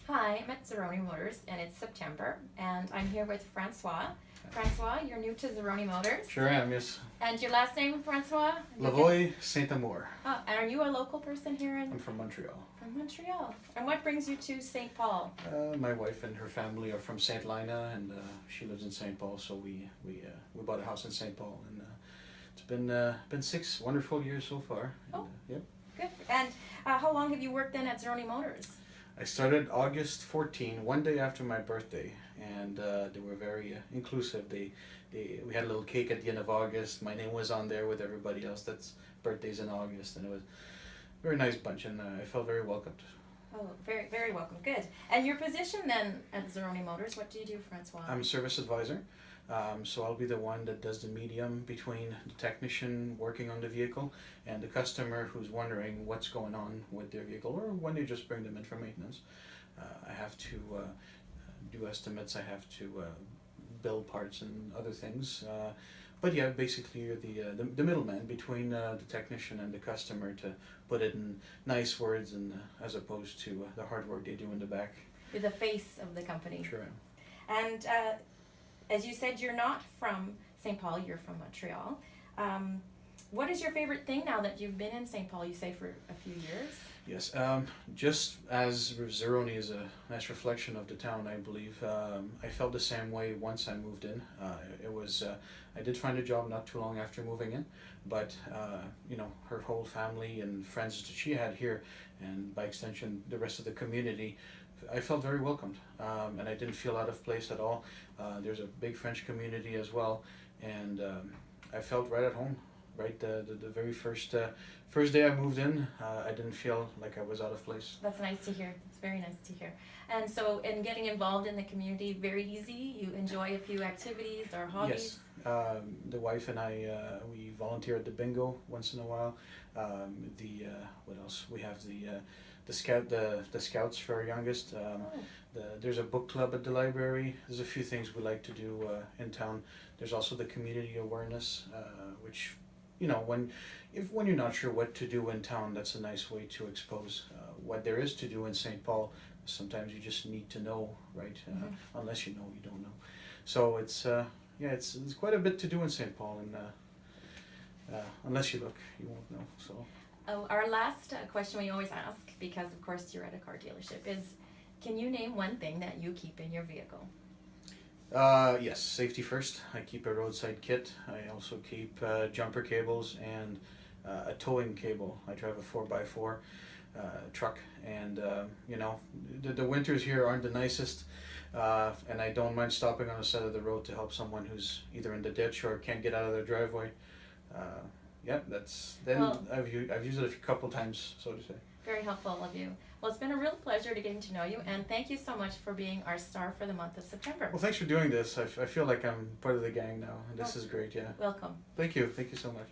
Hi, I'm at Zarowny Motors and it's September and I'm here with Francois. Francois, you're new to Zarowny Motors. Sure am, yes. And your last name, Francois? Lavoie, St-Amour. Oh, and are you a local person here I'm from Montreal. From Montreal. And what brings you to St. Paul? My wife and her family are from St. Lina, and she lives in St. Paul, so we bought a house in St. Paul, and it's been 6 wonderful years so far. Oh, yep. Good. And how long have you worked then at Zarowny Motors? I started August 14, one day after my birthday, and they were very inclusive. We had a little cake at the end of August. My name was on there with everybody else that's birthdays in August, and it was a very nice bunch, and I felt very welcomed. Oh, very, very welcome. Good. And your position then at Zarowny Motors, what do you do, Francois? I'm a service advisor, so I'll be the one that does the medium between the technician working on the vehicle and the customer who's wondering what's going on with their vehicle, or when they just bring them in for maintenance. I have to do estimates, I have to build parts and other things. But yeah, basically you're the middleman between the technician and the customer to put it in nice words, and as opposed to the hard work they do in the back. You're the face of the company. Sure. And as you said, you're not from St. Paul, you're from Montreal. What is your favorite thing now that you've been in St. Paul, you say, for a few years? Yes, just as Zarowny is a nice reflection of the town, I believe. I felt the same way once I moved in. I did find a job not too long after moving in, but her whole family and friends that she had here, and by extension the rest of the community, I felt very welcomed, and I didn't feel out of place at all. There's a big French community as well, and I felt right at home. Right, the very first day I moved in, I didn't feel like I was out of place. That's nice to hear. It's very nice to hear. And so, in getting involved in the community, very easy. You enjoy a few activities or hobbies. Yes, the wife and I, we volunteer at the bingo once in a while. What else? We have the scouts for our youngest. There's a book club at the library. There's a few things we like to do in town. There's also the community awareness, which, when you're not sure what to do in town, that's a nice way to expose what there is to do in St. Paul. Sometimes you just need to know, right? Unless you know, you don't know. So it's quite a bit to do in St. Paul, and unless you look, you won't know. So. Oh, our last question we always ask, because of course you're at a car dealership, is can you name one thing that you keep in your vehicle? Yes, safety first. I keep a roadside kit. I also keep jumper cables and a towing cable. I drive a 4x4 truck, and the winters here aren't the nicest, and I don't mind stopping on the side of the road to help someone who's either in the ditch or can't get out of their driveway. I've used it a couple times, so to say. Very helpful of you. Well, it's been a real pleasure to getting to know you, and thank you so much for being our star for the month of September. Well, thanks for doing this. I feel like I'm part of the gang now, and this is great, yeah. Welcome. Thank you so much.